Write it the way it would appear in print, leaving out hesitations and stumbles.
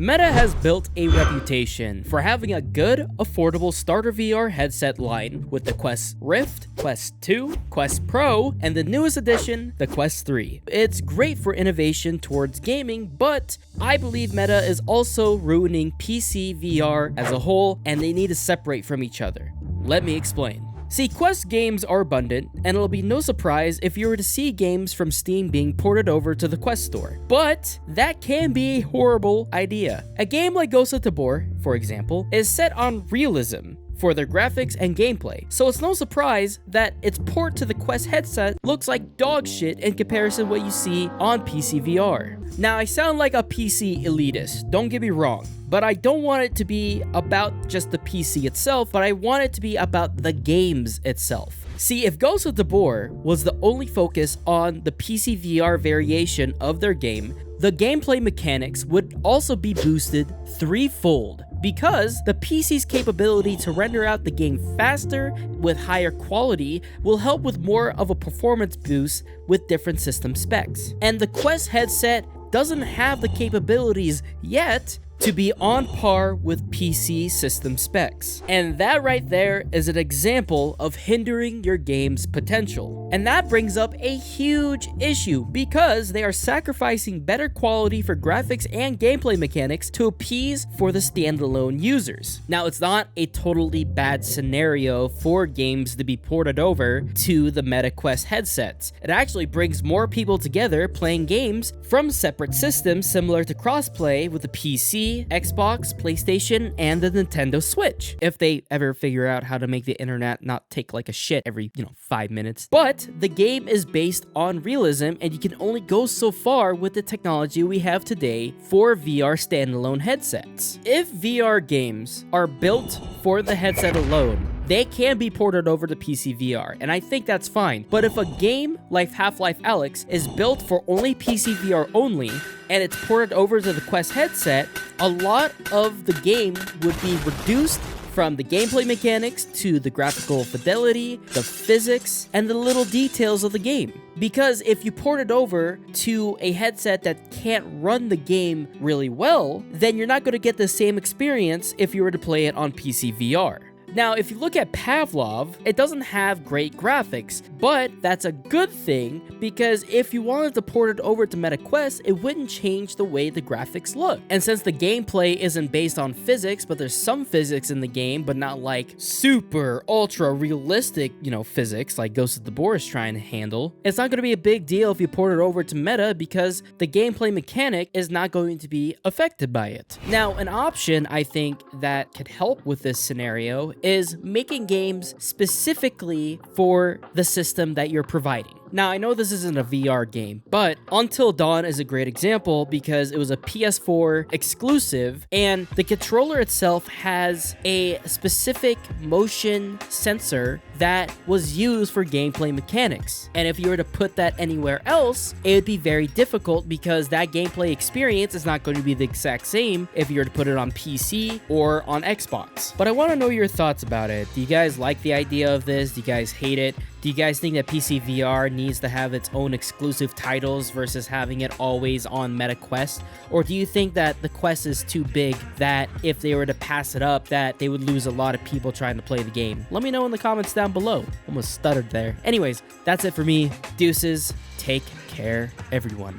Meta has built a reputation for having a good, affordable starter VR headset line with the Quest Rift, Quest 2, Quest Pro, and the newest edition, the Quest 3. It's great for innovation towards gaming, but I believe Meta is also ruining PCVR as a whole, and they need to separate from each other. Let me explain. See, Quest games are abundant, and it'll be no surprise if you were to see games from Steam being ported over to the Quest store. But that can be a horrible idea. A game like Ghost of Tabor, for example, is set on realism for their graphics and gameplay, so it's no surprise that its port to the Quest headset looks like dog shit in comparison to what you see on PCVR. Now, I sound like a PC elitist, don't get me wrong, but I don't want it to be about just the PC itself, but I want it to be about the games itself. See, if Ghost of Tabor was the only focus on the PCVR variation of their game, the gameplay mechanics would also be boosted threefold, because the PC's capability to render out the game faster with higher quality will help with more of a performance boost with different system specs. And the Quest headset doesn't have the capabilities yet to be on par with PC system specs. And that right there is an example of hindering your game's potential. And that brings up a huge issue because they are sacrificing better quality for graphics and gameplay mechanics to appease for the standalone users. Now, it's not a totally bad scenario for games to be ported over to the Meta Quest headsets. It actually brings more people together playing games from separate systems, similar to crossplay with the PC, Xbox, PlayStation, and the Nintendo Switch, if they ever figure out how to make the internet not take like a shit every, 5 minutes. But the game is based on realism, and you can only go so far with the technology we have today for VR standalone headsets. If VR games are built for the headset alone, they can be ported over to PCVR, and I think that's fine. But if a game like Half-Life Alyx is built for only PCVR only, and it's ported over to the Quest headset, a lot of the game would be reduced from the gameplay mechanics to the graphical fidelity, the physics, and the little details of the game. Because if you port it over to a headset that can't run the game really well, then you're not going to get the same experience if you were to play it on PCVR. Now, if you look at Pavlov, it doesn't have great graphics, but that's a good thing because if you wanted to port it over to MetaQuest, it wouldn't change the way the graphics look. And since the gameplay isn't based on physics, but there's some physics in the game, but not like super ultra realistic, physics like Ghost of Tabor is trying to handle, it's not going to be a big deal if you port it over to Meta because the gameplay mechanic is not going to be affected by it. Now, an option I think that could help with this scenario is making games specifically for the system that you're providing. Now, I know this isn't a VR game, but Until Dawn is a great example because it was a PS4 exclusive, and the controller itself has a specific motion sensor that was used for gameplay mechanics. And if you were to put that anywhere else, it would be very difficult because that gameplay experience is not going to be the exact same if you were to put it on PC or on Xbox. But I want to know your thoughts about it. Do you guys like the idea of this? Do you guys hate it? Do you guys think that PCVR needs to have its own exclusive titles versus having it always on MetaQuest? Or do you think that the Quest is too big that if they were to pass it up, that they would lose a lot of people trying to play the game? Let me know in the comments down below. Almost stuttered there. Anyways, that's it for me. Deuces. Take care, everyone.